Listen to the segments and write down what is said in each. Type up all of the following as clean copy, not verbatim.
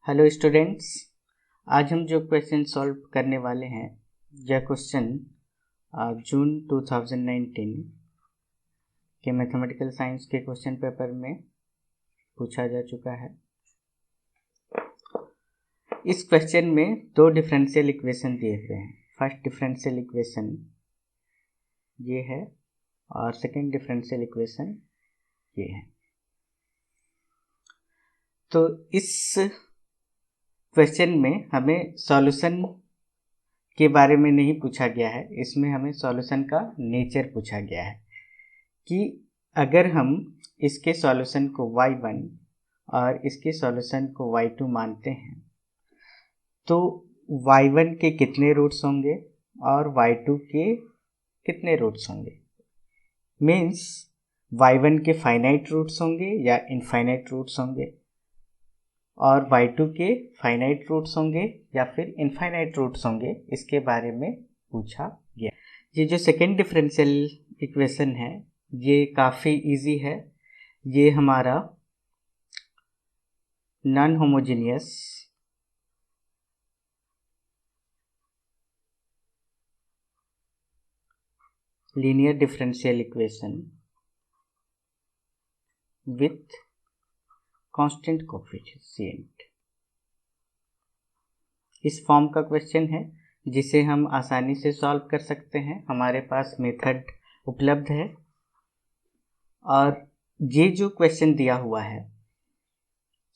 Hello students, आज हम जो क्वेश्चन सॉल्व करने वाले हैं यह क्वेश्चन जून 2019 के मैथमेटिकल साइंस के क्वेश्चन पेपर में पूछा जा चुका है। इस क्वेश्चन में दो डिफरेंशियल इक्वेशन दिए हुए हैं। फर्स्ट डिफरेंशियल इक्वेशन ये है और सेकंड डिफरेंशियल इक्वेशन ये है। तो इस क्वेश्चन में हमें सॉल्यूशन के बारे में नहीं पूछा गया है, इसमें हमें सॉल्यूशन का नेचर पूछा गया है कि अगर हम इसके सॉल्यूशन को y1 और इसके सॉल्यूशन को y2 मानते हैं तो y1 के कितने रूट्स होंगे और y2 के कितने रूट्स होंगे। मीन्स y1 के फाइनाइट रूट्स होंगे या इनफाइनाइट रूट्स होंगे और y2 के फाइनाइट रूट्स होंगे या फिर इनफाइनाइट रूट्स होंगे, इसके बारे में पूछा गया। ये जो सेकेंड डिफरेंशियल इक्वेशन है ये काफ़ी इजी है। ये हमारा non homogeneous linear differential equation with constant coefficient इस फॉर्म का क्वेश्चन है जिसे हम आसानी से सॉल्व कर सकते हैं। हमारे पास मेथड उपलब्ध है और ये जो क्वेश्चन दिया हुआ है,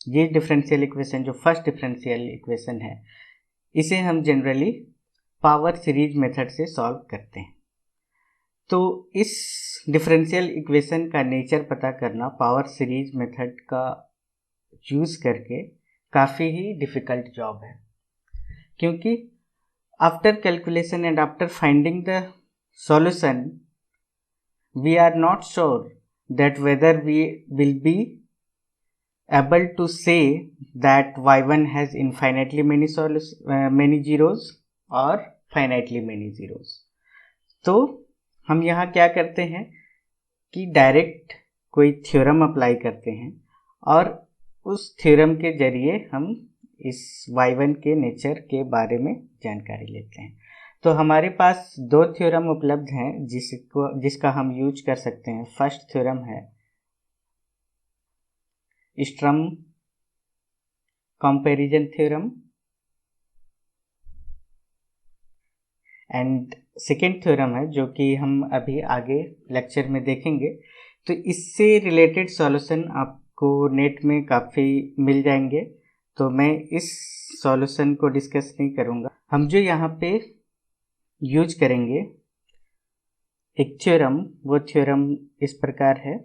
ये डिफरेंशियल इक्वेशन जो फर्स्ट डिफरेंशियल इक्वेशन है, इसे हम जनरली पावर सीरीज मेथड से सॉल्व करते हैं। तो इस डिफरेंशियल इक्वेशन का नेचर पता करना पावर सीरीज मेथड का यूज़ करके काफ़ी ही डिफ़िकल्ट जॉब है, क्योंकि after calculation and after finding the solution we are not sure that whether we will be able to say that y1 has infinitely many zeros or finitely many zeros। तो हम यहाँ क्या करते हैं कि direct कोई थ्योरम अप्लाई करते हैं और उस थ्योरम के जरिए हम इस y1 के नेचर के बारे में जानकारी लेते हैं। तो हमारे पास दो थ्योरम उपलब्ध हैं जिसका हम यूज कर सकते हैं। फर्स्ट थ्योरम है स्ट्रम comparison theorem and second theorem है जो कि हम अभी आगे लेक्चर में देखेंगे। तो इससे रिलेटेड सॉल्यूशन आपको नेट में काफ़ी मिल जाएंगे, तो मैं इस सॉल्यूशन को डिस्कस नहीं करूँगा। हम जो यहाँ पे यूज करेंगे एक थ्योरम, वो थ्योरम इस प्रकार है।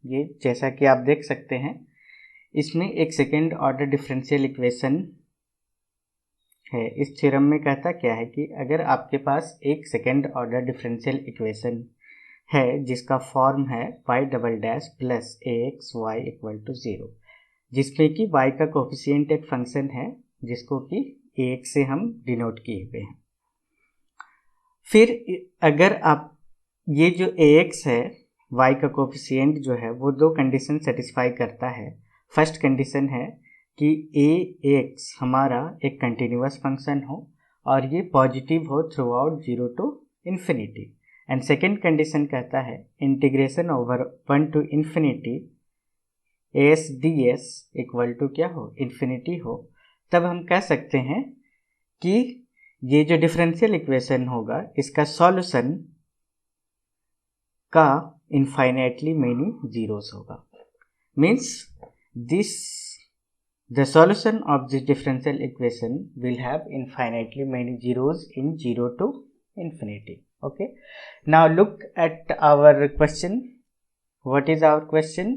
ये जैसा कि आप देख सकते हैं, इसमें एक सेकेंड ऑर्डर डिफरेंशियल इक्वेशन है। इस थ्योरम में कहता क्या है कि अगर आपके पास एक सेकेंड ऑर्डर डिफरेंशियल इक्वेशन है जिसका फॉर्म है y double dash plus ax y equal to 0, जिसमें कि y का कोफिशिएंट एक फंक्शन है जिसको कि ax से हम डिनोट किए हुए हैं। फिर अगर आप ये जो ax है, y का कोफिशिएंट जो है वो दो कंडीशन सेटिस्फाई करता है। फर्स्ट कंडीशन है कि ax हमारा एक कंटिन्यूअस फंक्शन हो और ये पॉजिटिव हो throughout 0 to infinity. And second condition कहता है integration over 1 to infinity as ds equal to क्या हो, इन्फिनिटी हो। तब हम कह सकते हैं कि ये जो डिफरेंशियल इक्वेशन होगा इसका सॉल्यूशन का इनफाइनाइटली मेनी जीरोस होगा। Means the solution of this differential equation will have infinitely many zeros in 0 to infinity. Okay, now look at our question. What is our question?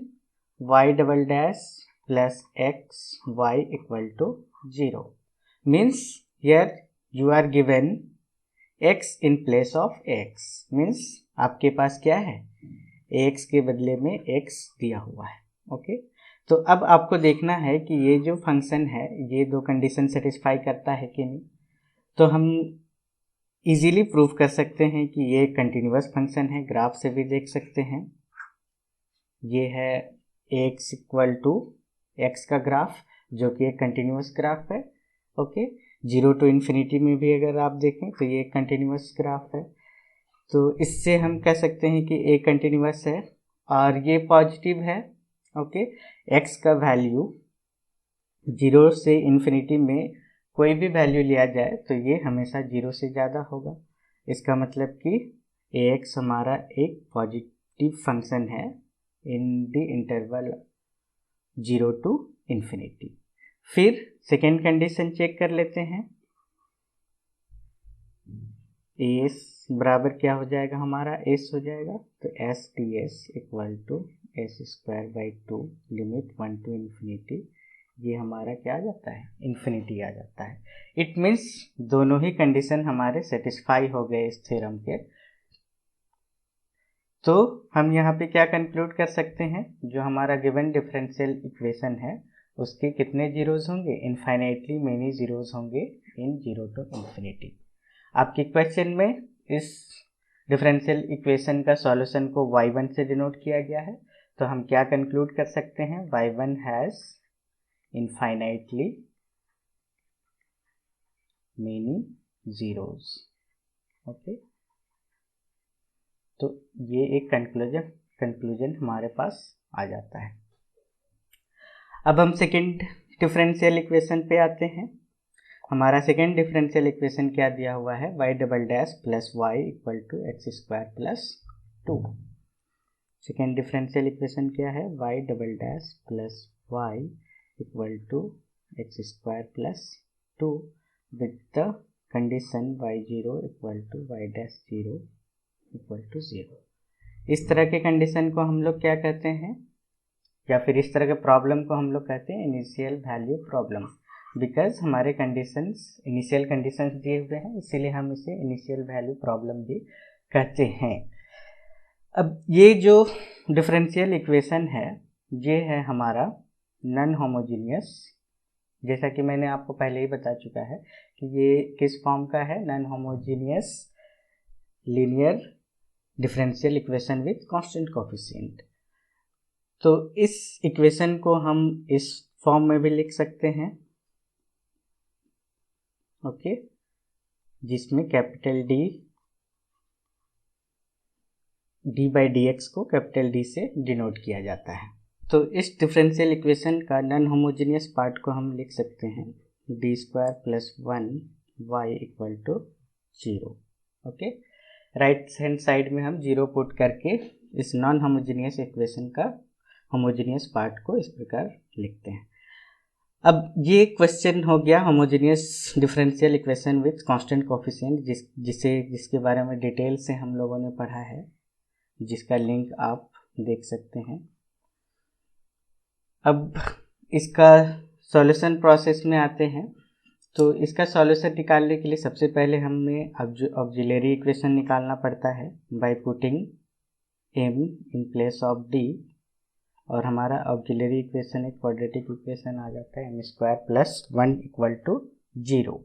Y double dash plus x y equal to 0 means here you are given x in place of x, means आपके पास क्या है, x के बदले में x दिया हुआ है। Okay, तो अब आपको देखना है कि ये जो फंक्शन है ये दो कंडीशन सेटिस्फाई करता है कि नहीं। तो हम इजीली प्रूव कर सकते हैं कि ये कंटिन्यूअस फंक्शन है, ग्राफ से भी देख सकते हैं। ये है x इक्वल टू एक्स का ग्राफ, जो कि एक कंटिन्यूस ग्राफ है। ओके, 0 to इन्फिनिटी में भी अगर आप देखें तो ये एक कंटिन्यूस ग्राफ है। तो इससे हम कह सकते हैं कि ए कंटिन्यूस है और ये पॉजिटिव है। ओके, एक्स का वैल्यू 0 से इन्फिनिटी में कोई भी वैल्यू लिया जाए तो ये हमेशा 0 से ज़्यादा होगा। इसका मतलब कि ए एक्स हमारा एक पॉजिटिव फंक्शन है in the interval 0 to infinity. फिर सेकेंड कंडीशन चेक कर लेते हैं। एस बराबर क्या हो जाएगा, हमारा एस हो जाएगा, तो S T S equal to S square by 2 limit 1 to infinity, ये हमारा क्या आ जाता है, इन्फिनिटी आ जाता है। इट मीन्स दोनों ही कंडीशन हमारे सेटिस्फाई हो गए इस थ्योरम के। तो हम यहाँ पे क्या कंक्लूड कर सकते हैं, जो हमारा गिवन डिफरेंशियल इक्वेशन है उसके कितने जीरोज होंगे, इनफाइनाइटली मेनी जीरोज होंगे इन 0 to इन्फिनिटी। आपके क्वेश्चन में इस डिफरेंशियल इक्वेशन का सॉल्यूशन को y1 से डिनोट किया गया है, तो हम क्या कंक्लूड कर सकते हैं, y1 has infinitely many zeros. Okay, तो ये एक कंक्लूजन हमारे पास आ जाता है। अब हम सेकेंड डिफरेंशियल इक्वेशन पे आते हैं। हमारा सेकेंड डिफरेंशियल इक्वेशन क्या दिया हुआ है, y double dash plus y equal to x square plus 2। Second differential equation क्या है, y double dash plus y equal to x square plus 2 with the condition y0 equal to y dash 0 equal to 0। इस तरह के condition को हम लोग क्या कहते हैं, या फिर इस तरह के प्रॉब्लम को हम लोग कहते हैं इनिशियल वैल्यू प्रॉब्लम, बिकॉज हमारे कंडीशंस इनिशियल कंडीशंस दिए हुए हैं, इसीलिए हम इसे इनिशियल वैल्यू प्रॉब्लम भी कहते हैं। अब ये जो डिफरेंशियल इक्वेशन है ये है हमारा नॉन होमोजीनियस, जैसा कि मैंने आपको पहले ही बता चुका है कि ये किस फॉर्म का है, non homogeneous linear differential equation with constant coefficient. तो इस इक्वेशन को हम इस फॉर्म में भी लिख सकते हैं। ओके, जिसमें capital D by d x को कैपिटल डी से डिनोट किया जाता है। तो इस डिफरेंशियल इक्वेशन का नॉन होमोजीनियस पार्ट को हम लिख सकते हैं D square plus 1 y equal to 0। Okay, right hand side में हम 0 पुट करके इस नॉन होमोजीनियस इक्वेशन का होमोजीनियस पार्ट को इस प्रकार लिखते हैं। अब ये क्वेश्चन हो गया homogeneous differential equation with constant coefficient, जिसके बारे में डिटेल से हम लोगों ने पढ़ा है, जिसका लिंक आप देख सकते हैं। अब इसका सॉल्यूशन प्रोसेस में आते हैं। तो इसका सॉल्यूशन निकालने के लिए सबसे पहले हमें ऑक्सिलरी इक्वेशन निकालना पड़ता है by putting m in place of d, और हमारा ऑक्सिलरी इक्वेशन एक क्वाड्रेटिक इक्वेशन आ जाता है m square plus 1 equal to 0।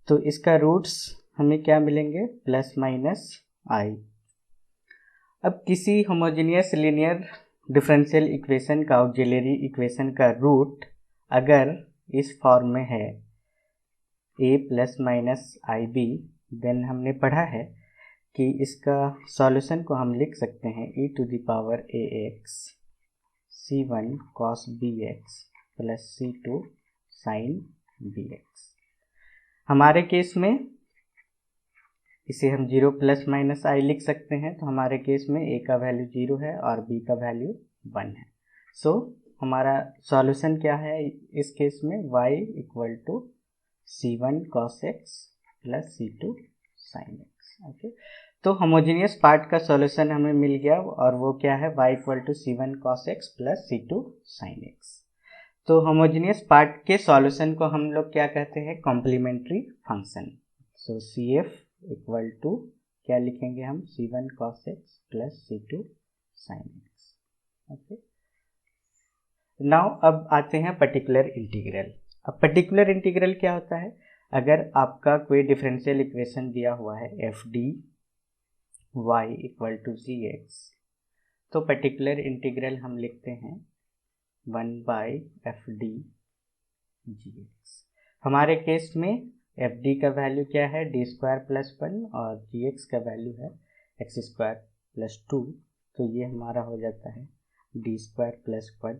तो इसका रूट्स हमें क्या मिलेंगे, प्लस माइनस i। अब किसी होमोजेनियस लीनियर डिफरेंशियल इक्वेशन का ऑक्सिलरी इक्वेशन का रूट अगर इस फॉर्म में है a plus minus i b, then हमने पढ़ा है कि इसका सॉल्यूशन को हम लिख सकते हैं e to the power ax c1 cos bx plus c2 sin bx। हमारे केस में इसे हम 0 प्लस माइनस आई लिख सकते हैं, तो हमारे केस में a का वैल्यू 0 है और b का वैल्यू 1 है। सो हमारा सॉल्यूशन क्या है इस केस में, y equal to c1 cos x plus c2 sin x। Okay, तो होमोजेनियस पार्ट का सॉल्यूशन हमें मिल गया, और वो क्या है, y equal to c1 cos x plus c2 sin x। तो होमोजेनियस पार्ट के सॉल्यूशन को हम लोग क्या कहते हैं, complementary function. So CF equal to क्या लिखेंगे हम, c1 cos x plus c2 sin x। Okay, now अब आते हैं पर्टिकुलर इंटीग्रल। अब पर्टिकुलर इंटीग्रल क्या होता है, अगर आपका कोई डिफरेंशियल इक्वेशन दिया हुआ है F D y equal to g x, तो पर्टिकुलर इंटीग्रल हम लिखते हैं 1/fd(gx). हमारे केस में fd का वैल्यू क्या है, d²+1 और gx का वैल्यू है x² + 2, तो ये हमारा हो जाता है d²+1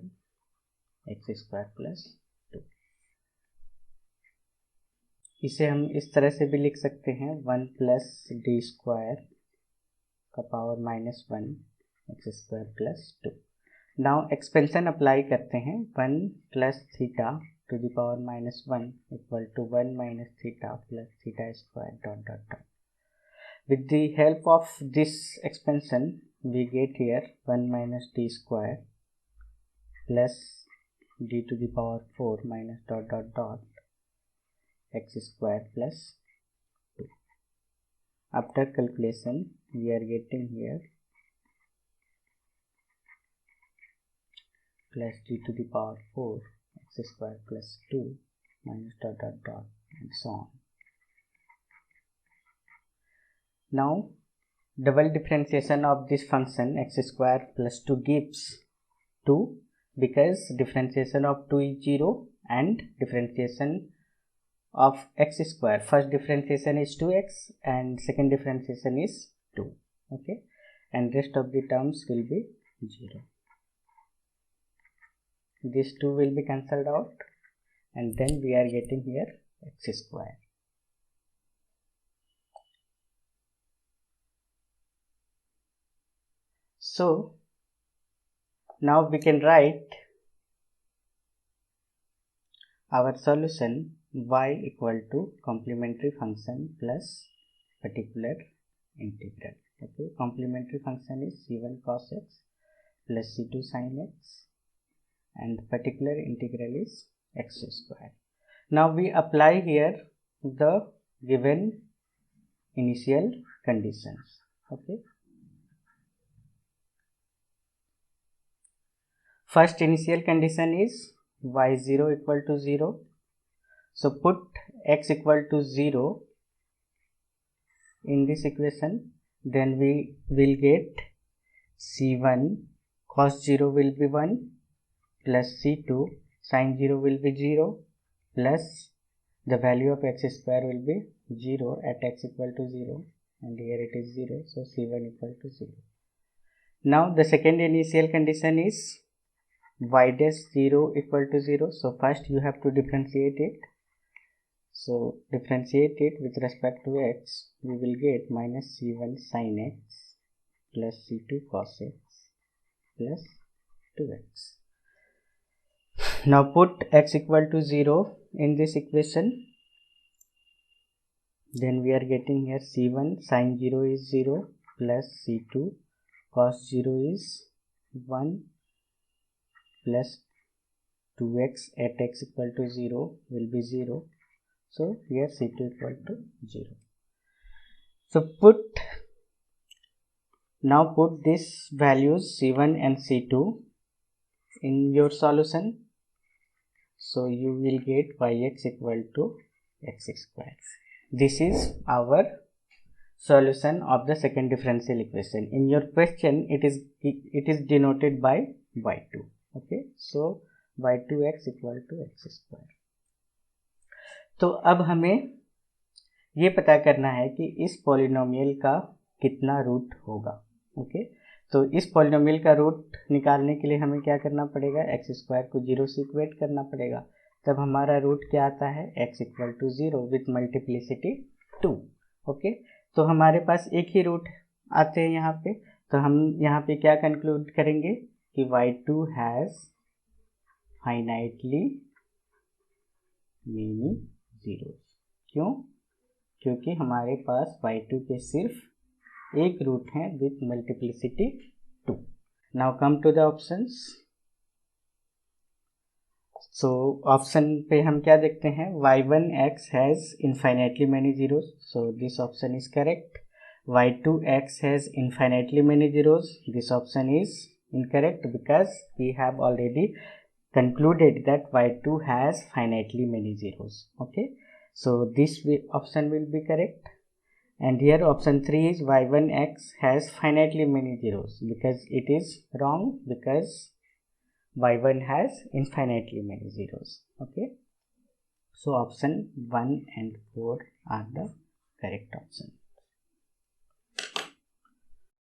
x² + 2। इसे हम इस तरह से भी लिख सकते हैं 1 + d² का power -1 x² + 2। Now expansion apply करते हैं, 1 + θ⁻⁻1 = 1 - θ + θ². With the help of this expansion we get here 1 - d² plus d⁴ x² + 2. After calculation we are getting here plus d⁴ x² + 2 and so on. Now double differentiation of this function x² + 2 gives 2, because differentiation of 2 is 0 and differentiation of x², first differentiation is 2x and second differentiation is 2, okay, and rest of the terms will be 0. These 2 will be cancelled out and then we are getting here x². So now we can write our solution y = complementary function plus particular integral. Okay, complementary function is c1 cos x plus c2 sin x and particular integral is x². Now we apply here the given initial conditions. Okay, first initial condition is y0 = 0. So put x = 0 in this equation, then we will get c1 cos 0 will be 1 plus c2 sin 0 will be 0 plus the value of x² will be 0 at x = 0 and here it is 0, so c1 = 0. Now the second initial condition is y'0 = 0. So first you have to differentiate it. So differentiate it with respect to x, we will get -c1 sin x plus c2 cos x plus 2x. Now put x = 0 in this equation, then we are getting here c1 sin 0 is 0 plus c2 cos 0 is 1 plus 2x at x = 0 will be 0. So here c2 = 0. So now put these values c1 and c2 in your solution. So you will get yx = x². This is our solution of the second differential equation. In your question it is denoted by y2. Okay, so y2x = x². तो अब हमें ये पता करना है कि इस polynomial का कितना रूट होगा. ओके, तो इस पॉलिनोमियल का रूट निकालने के लिए हमें क्या करना पड़ेगा, x² को 0 से इक्वेट करना पड़ेगा. तब हमारा रूट क्या आता है, x = 0 विथ मल्टीप्लिसिटी 2. ओके, तो हमारे पास एक ही रूट आते हैं यहाँ पे. तो हम यहाँ पे क्या कंक्लूड करेंगे कि y2 has finitely many zeros. क्यों? क्योंकि हमारे पास y2 के सिर्फ एक रूट है with multiplicity 2. Now come to the options. So option पे हम क्या देखते हैं, y1x has infinitely many zeros, so this option is correct. y2x has infinitely many zeros, this option is incorrect because we have already concluded that y2 has finitely many zeros. Okay, so this option will be correct. And here option 3 is y1x has finitely many zeros, because it is wrong, because y1 has infinitely many zeros. Okay, so option 1 and 4 are the correct option.